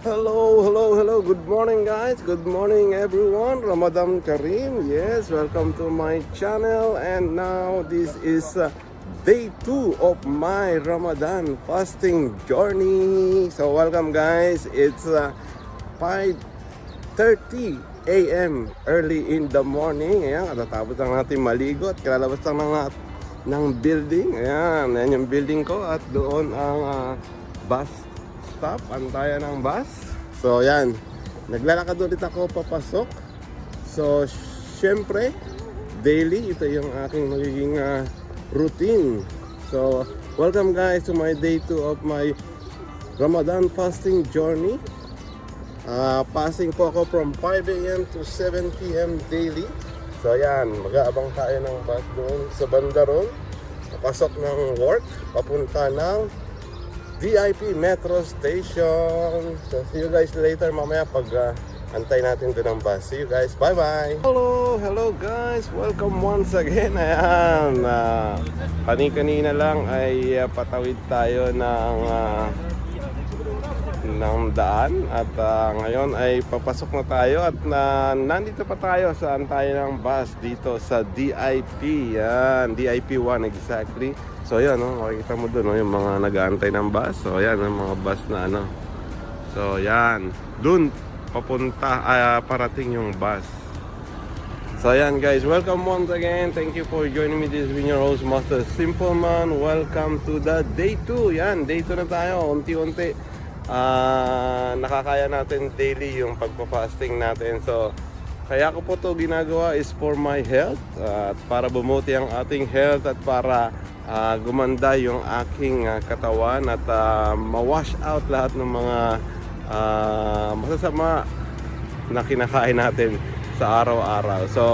Hello. Good morning, guys. Good morning, everyone. Ramadan Kareem. Yes, welcome to my channel. And now this is day 2 of my Ramadan fasting journey. So welcome, guys. It's 5:30 a.m. early in the morning. Ayan, katatapos lang natin maligo at kalalabas lang ng building. Ayan yung building ko at doon ang bus stop, antayan ng bus. So yan, naglalakad ulit ako papasok. So syempre, daily ito yung aking magiging routine. So welcome, guys, to my day 2 of my Ramadan fasting journey. Passing po ako from 5 a.m. to 7 p.m. daily. So yan, mag-aabang tayo ng bus doon sa Bandaron. Papasok ng work, papunta ng VIP Metro Station. So see you guys later mamaya pag antay natin doon ang bus. See you guys. Bye bye. Hello guys. Welcome once again. Ayan. Kanina lang ay patawid tayo ng daan at ngayon ay papasok na tayo at nandito pa tayo sa antayan ng bus dito sa DIP. Yan, DIP 1 exactly. So yan, makikita mo doon yung mga nag-aantay ng bus. So yan, yung mga bus na So yan, doon papunta, parating yung bus. So yan, guys, welcome once again. Thank you for joining me. This is your host, Master Simple Man. Welcome to the day 2. Yan, day 2 na tayo. Unti-unti nakakaya natin daily yung pagpa-fasting natin. So kaya ko po to ginagawa is for my health, at para bumuti ang ating health at para gumanda yung aking katawan at ma-wash out lahat ng mga masasama na kinakain natin sa araw-araw. So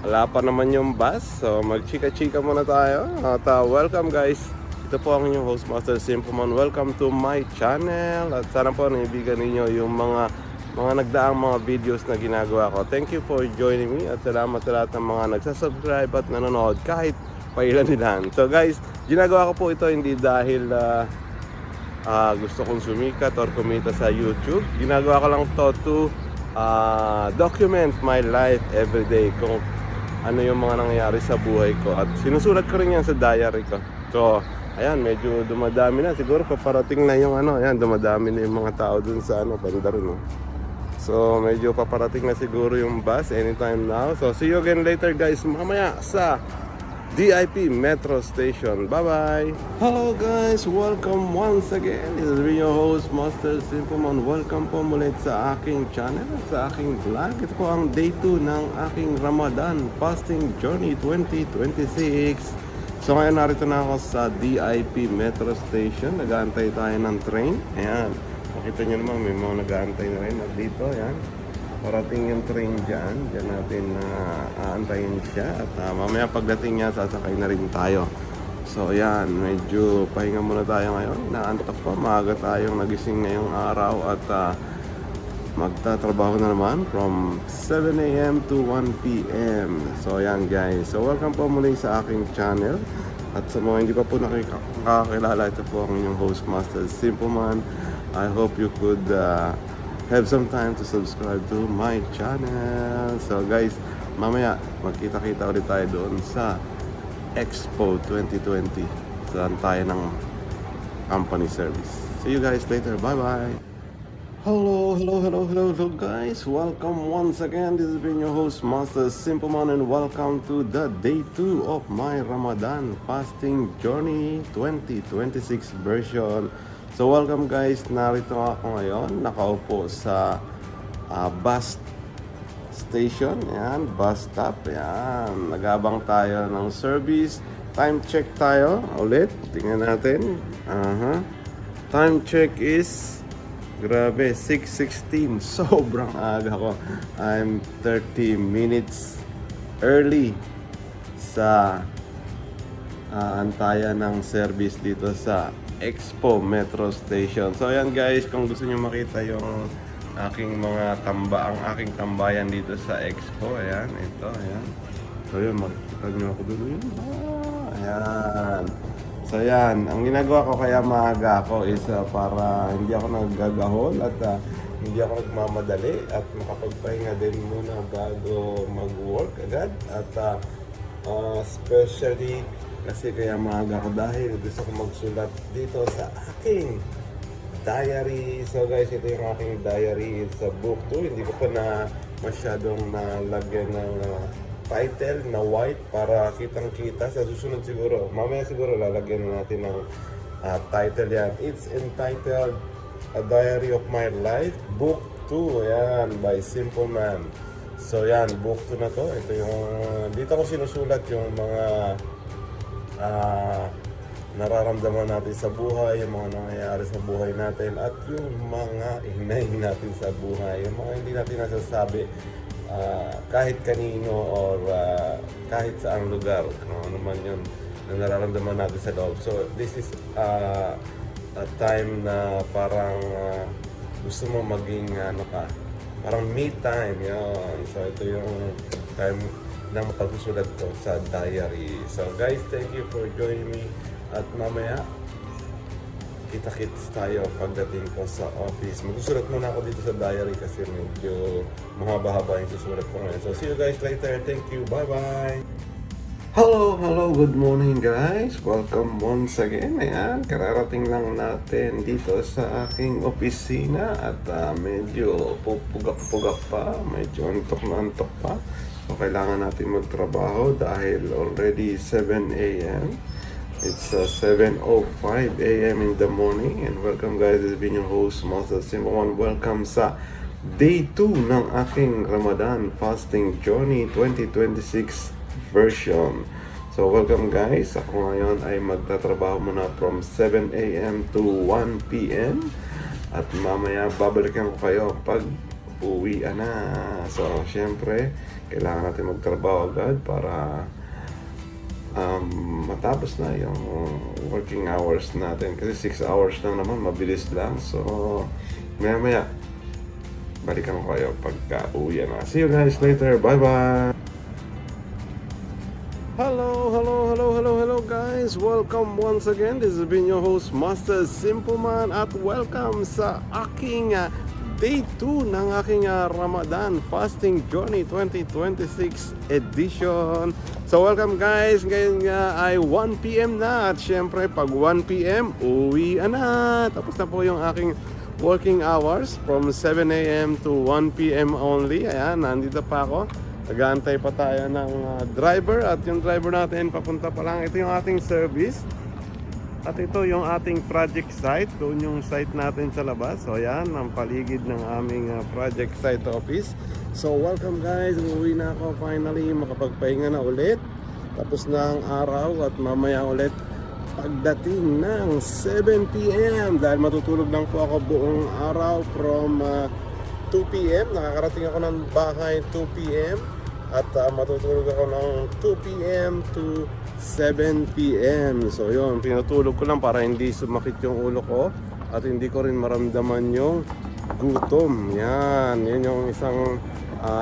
wala pa naman yung bus, so magchika-chika muna tayo at welcome, guys. Ito po ang inyong host, Master Simple Man. Welcome to my channel at sana po naibigan ninyo yung mga nagdaang mga videos na ginagawa ko. Thank you for joining me at salamat sa lahat ng mga nagsasubscribe at nanonood kahit pailan-ilan. So guys, ginagawa ko po ito hindi dahil gusto kong sumikat or kumita sa YouTube. Ginagawa ko lang to to document my life every day, kung ano yung mga nangyayari sa buhay ko, at sinusulat ko rin yan sa diary ko. So ayan, medyo dumadami na. Siguro paparating na yung ayan, dumadami na yung mga tao dun sa Bandaron. So medyo paparating na siguro yung bus anytime now. So see you again later, guys, mamaya sa DIP Metro Station. Bye-bye! Hello guys! Welcome once again. This is your host, Master Simple Man. Welcome po muli sa aking channel, sa aking vlog. Ito po ang day 2 ng aking Ramadan Fasting Journey 2026. So ngayon narito na ako sa DIP Metro Station. Nag-aantay tayo ng train. Ayan, makita nyo naman may mga nag-aantay na rin. At dito, ayan, parating yung train dyan. Dyan natin aantayin siya. At mamaya pagdating niya, sasakay na rin tayo. So ayan, medyo pahinga muna tayo ngayon. Naantok pa, maaga tayong nagising ngayong araw. At magtatrabaho na naman from 7 a.m. to 1 p.m. So ayan, guys, so welcome po muli sa aking channel. At sa mga hindi pa po nakakilala, ito po ang inyong host, Master Simple Man. I hope you could have some time to subscribe to my channel. So guys, mamaya magkita-kita ulit tayo doon sa Expo 2020 sa tayo ng company service. See you guys later. Bye bye. Hello guys, welcome once again. This has been your host, Master Simple Man, and welcome to the day 2 of my Ramadan fasting journey 2026 version. So welcome, guys, narito ako ngayon, nakaupo sa bus station. Yan, bus stop. Yan, nagabang tayo ng service. Time check tayo ulit, tingnan natin. Time check is grabe, 6:16. Sobrang aga ko. I'm 30 minutes early sa antayan ng service dito sa Expo Metro Station. So ayan, guys, kung gusto niyo makita yung aking mga ang aking tambayan dito sa Expo, ayan, ito, ayan. So yun, makikita niyo ako doon. Ayan. So yan, ang ginagawa ko kaya maaga ako is para hindi ako naggagahol at hindi ako nagmamadali at makapagpahinga din muna bago mag-work agad. At especially kasi kaya maaga ako dahil gusto ko magsulat dito sa aking diary. So guys, ito yung aking diary. It's a book too. Hindi ko pa na masyadong nalagyan ng title na white para kitang-kita. Sa susunod siguro, mamaya siguro lalagyan natin ng title yan. It's entitled A Diary of My Life, Book 2. Yan, by Simple Man. So yan, book 2 na to. Ito yung, dito ko sinusulat yung mga nararamdaman natin sa buhay, yung mga nangyayari sa buhay natin, at yung mga hinaing natin sa buhay, yung mga hindi natin nasasabi kahit kanino or kahit saang lugar, ano man yun na nararamdaman natin sa loob. So this is a time na parang gusto mo maging parang me time yun. So ito yung time na mapagsusulat ko sa diary. So guys, thank you for joining me. At mamaya, kita-kits tayo pagdating ko sa office. Magsusulat muna ako dito sa diary kasi medyo mahaba-haba yung susulat ko ngayon. So see you guys later. Thank you. Bye-bye! Hello, good morning guys. Welcome once again. Ayan, kararating lang natin dito sa aking opisina at medyo pugak-pugak pa, medyo antok na antok pa. So kailangan natin magtrabaho dahil already 7 a.m. It's 7:05 a.m. in the morning. And welcome guys, this has been your host, Master Simple One. Welcome sa Day 2 ng aking Ramadan Fasting Journey 2026 version. So welcome guys, ako ngayon ay magtatrabaho muna from 7 a.m. to 1 p.m. At mamaya babalikan ko kayo pag uwi na. So syempre, kailangan natin magtrabaho agad para matapos na yung working hours natin. Kasi 6 hours lang naman, mabilis lang. So maya balikan ko kayo pagka uwi na. See you guys later, bye bye. Hello guys, welcome once again. This has been your host, Master Simple Man, at welcome sa aking Day 2 ng aking Ramadan Fasting Journey 2026 edition. So welcome guys, ngayon ay 1 p.m. na at syempre pag 1 p.m. uwi na. Tapos na po yung aking working hours from 7 a.m. to 1 p.m. only. Ayan, nandito pa ako. Nag-aantay pa tayo ng driver at yung driver natin papunta pa lang. Ito yung ating service. At ito yung ating project site, doon yung site natin sa labas. So yan, ang paligid ng aming project site office. So welcome guys, uuwi na ako finally, makapagpahinga na ulit. Tapos na ang araw at mamaya ulit pagdating ng 7 p.m. Dahil matutulog lang po ako buong araw from 2 p.m. Nakakarating ako ng bahay 2 p.m. At matutulog ako ng 2 p.m. to 7 p.m. So yun, pinatulog ko lang para hindi sumakit yung ulo ko at hindi ko rin maramdaman yung gutom. Yan, yun yung isang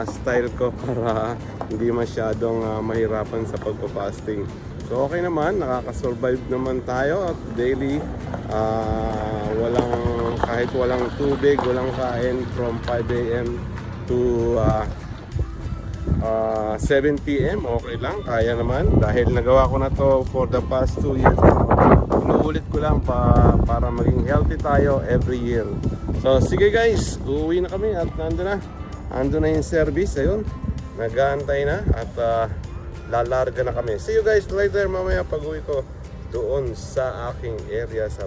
style ko para hindi masyadong mahirapan sa pagpapasting. So okay naman, nakakasurvive naman tayo at daily kahit walang tubig, walang kain from 5 a.m. to 7 p.m. okay lang, kaya naman dahil nagawa ko na to for the past 2 years. Inuulit ko lang para maging healthy tayo every year. So sige guys, uuwi na kami at nandun na yung service. Ayun, nag-aantay na at lalarga na kami. See you guys later mamaya pag uwi ko doon sa aking area sa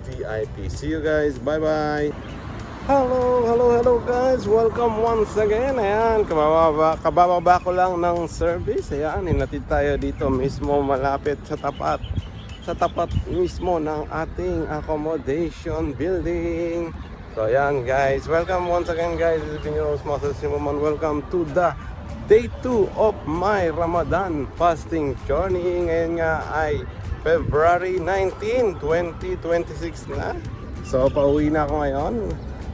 VIP. See you guys, bye bye. Hello guys, welcome once again. Ayan, kabababa ko lang ng service. Ayan, hinatid tayo dito mismo malapit sa tapat mismo ng ating accommodation building. So ayan guys, welcome once again guys. This is your host, Master Simple Man. Welcome to the Day 2 of my Ramadan fasting journey. Ngayon nga ay February 19, 2026 na. So pauwi na ako ngayon.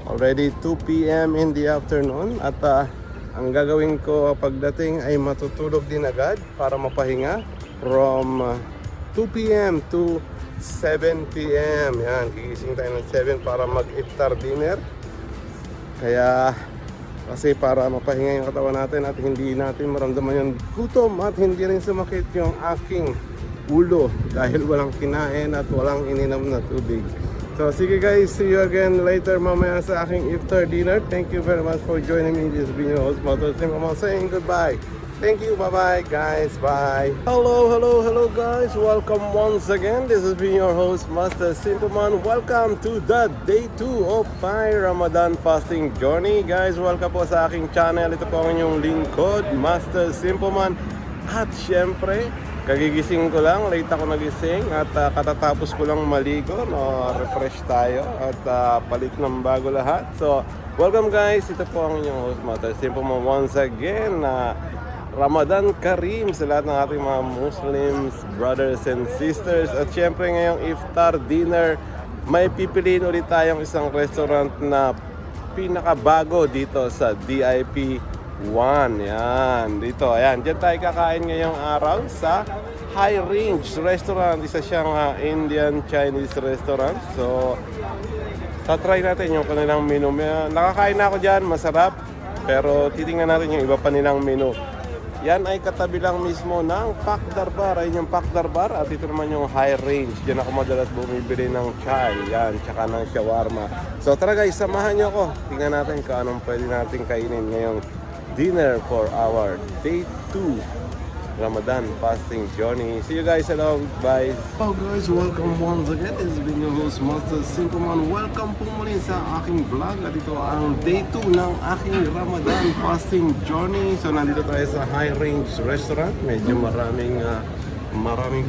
Already 2 p.m. in the afternoon. At ang gagawin ko pagdating ay matutulog din agad para mapahinga from 2 p.m. to 7 p.m. Yan, gigising tayo ng 7 para mag-iftar dinner. Kaya, kasi para mapahinga yung katawan natin at hindi natin maramdaman yung gutom at hindi rin sumakit yung aking ulo dahil walang kinain at walang ininom na tubig. So, sige guys, see you again later mamaya sa aking iftar dinner. Thank you very much for joining me. This has been your host, Master Simple saying goodbye. Thank you, bye-bye guys, bye. Hello guys, welcome once again. This has been your host, Master Simpleman. Welcome to the day 2 of my Ramadan fasting journey. Guys, welcome po sa aking channel. Ito po ang inyong lingkod, Master Simpleman. At syempre, kagigising ko lang, late ako nagising at katatapos ko lang maligo, no, refresh tayo at palit ng bago lahat. So, welcome guys, ito po ang inyong host, Master Simpleman once again. Ramadan Kareem sa lahat ng ating mga Muslims, brothers and sisters. At syempre ngayong iftar dinner, may pipiliin ulit tayong isang restaurant na pinakabago dito sa DIP 1. Yan, dito, ayan, dyan tayo kakain ngayong araw sa High Range Restaurant. Isa siyang Indian Chinese restaurant. So, tatry natin yung kanilang menu. Nakakain na ako dyan, masarap. Pero titingnan natin yung iba pa nilang menu. Yan ay katabi lang mismo ng Pak Darbar. Ayun yung Pak Darbar at ito naman yung High Range. Diyan ako madalas bumibili ng chai, yan, tsaka ng shawarma. So tara guys, samahan nyo ako. Tingnan natin kung anong pwede natin kainin ngayong dinner for our day 2 Ramadan fasting journey. See you guys, hello, bye. Hello guys, welcome once again. This has been your host, Master Simpleman. Welcome po muli sa aking vlog. At ito ang day 2 ng aking Ramadan fasting journey. So nandito tayo sa High Range Restaurant. Medyo maraming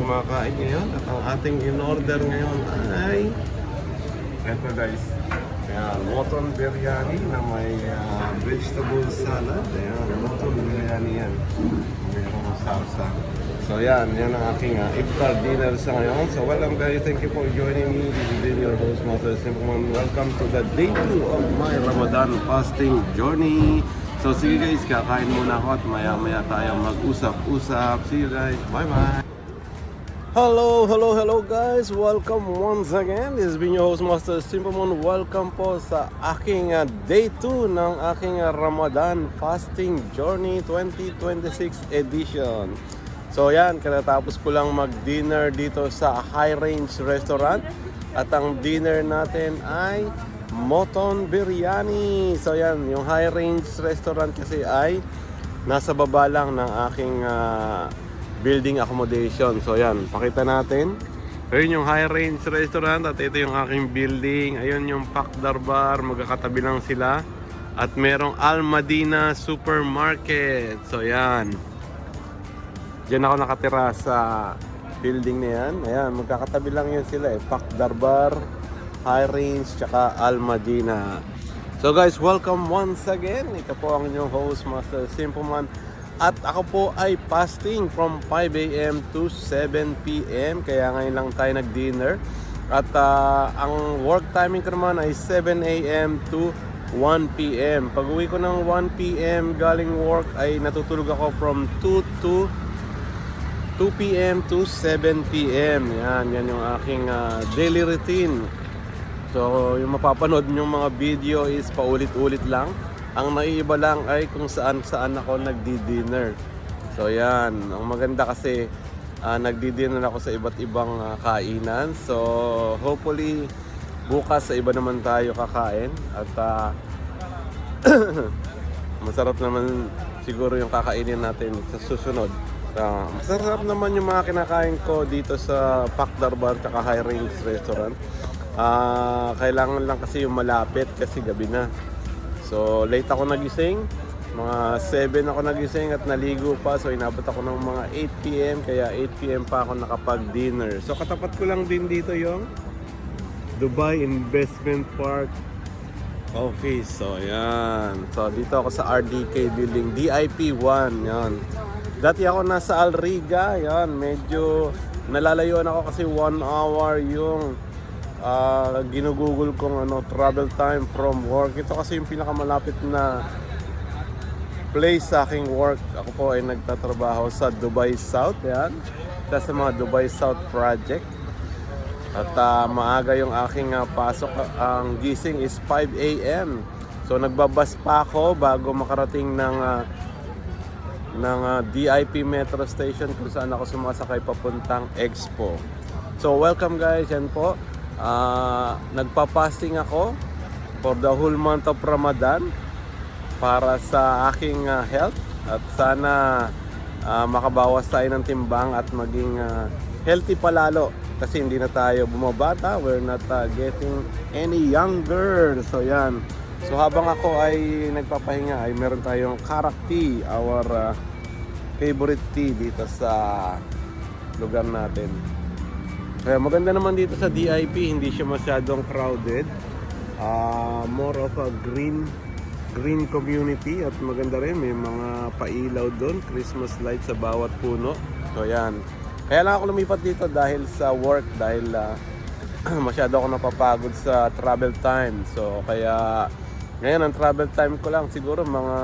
kumakain ngayon. At ang ating in-order ngayon ay ito guys. Ayan, mutton biryani na may vegetable salad. Ayan, mutton biryani yan. Mayroong salsa. So yan ang aking iftar dinner sa ngayon. So welcome guys, thank you for joining me. This is been your host, Master Simpleman. Welcome to the day 2 of my Ramadan fasting journey. So sige guys, kakain muna ako at maya tayo mag-usap-usap. See you guys, bye-bye. Hello guys, welcome once again. This has been your host, Master Simpleman. Welcome po sa aking day 2 ng aking Ramadan fasting journey 2026 edition. So yan, katatapos ko lang mag-dinner dito sa High Range Restaurant. At ang dinner natin ay mutton biryani. So yan, yung High Range Restaurant kasi ay nasa baba lang ng aking building accommodation. So yan, pakita natin. Ayun yung High Range Restaurant at ito yung aking building. Ayun yung Pak Darbar, magkakatabi lang sila. At merong Al Madina Supermarket. So yan. Diyan ako nakatira sa building na yan. Ayan, magkakatabi lang yun sila eh. Pak Darbar, High Range, tsaka Al Madina. So guys, welcome once again. Ito po ang inyong host, Master Simpleman. At ako po ay fasting from 5 a.m. to 7 p.m. Kaya ngayon lang tayo nag-dinner. At ang work timing ko naman ay 7 a.m. to 1 p.m. Pag uwi ko ng 1 p.m. galing work ay natutulog ako from 2 p.m. to 7 p.m. Yan yung aking daily routine. So yung mapapanood yung mga video is paulit-ulit lang. Ang naiiba lang ay kung saan ako nagdi-dinner. So yan, ang maganda kasi nagdi-dinner ako sa iba't ibang kainan. So hopefully bukas sa iba naman tayo kakain. At masarap naman siguro yung kakainin natin sa susunod. Masarap naman yung mga kinakain ko dito sa Pak Darbar at High Range Restaurant. Kailangan lang kasi yung malapit kasi gabi na. So late ako nagising, mga 7 ako nagising at naligo pa. So inabot ako ng mga 8 p.m. Kaya 8 p.m. pa ako nakapag-dinner. So katapat ko lang din dito yung Dubai Investment Park Office. So yan. So dito ako sa RDK building, DIP 1. Yan. Dati ako nasa Al Riga. Yan. Medyo nalalayuan ako kasi 1 hour yung ginugugol kong travel time from work. Ito kasi yung pinakamalapit na place sa aking work. Ako po ay nagtatrabaho sa Dubai South. Yan. isa sa mga Dubai South Project. At maaga yung aking pasok. Ang gising is 5 a.m. So nagbabas pa ako bago makarating ng DIP Metro Station kung saan ako sumasakay papuntang Expo. So welcome guys, yan po. Nagpa-fasting ako for the whole month of Ramadan para sa aking health at sana makabawas tayo ng timbang at maging healthy palalo kasi hindi na tayo bumabata, we're not getting any younger. So yan. So habang ako ay nagpapahinga ay meron tayong Karak tea, our favorite tea dito sa lugar natin. Kaya maganda naman dito sa DIP, hindi siya masyadong crowded. More of a green community at maganda rin, may mga pailaw doon, Christmas lights sa bawat puno. So yan. Kaya lang ako lumipat dito dahil sa work, dahil masyado ako napapagod sa travel time. So kaya ngayon ang travel time ko lang siguro mga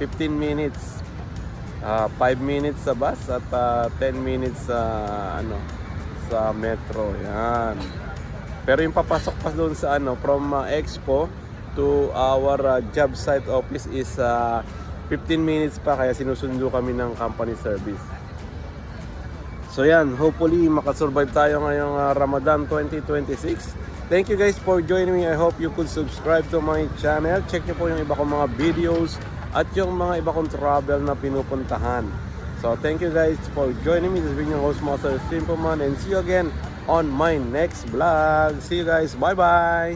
15 minutes. 5 minutes sa bus at 10 minutes sa metro. Yan. Pero yung papasok pa doon sa from Expo to our job site office is 15 minutes pa, kaya sinusundo kami ng company service. So yan, hopefully makasurvive tayo ngayong Ramadan 2026. Thank you guys for joining me. I hope you could subscribe to my channel. Check nyo po yung iba kong mga videos at yung mga iba kong travel na pinupuntahan. So thank you guys for joining me. This is your host Master Simple Man, and see you again on my next vlog. See you guys. Bye bye.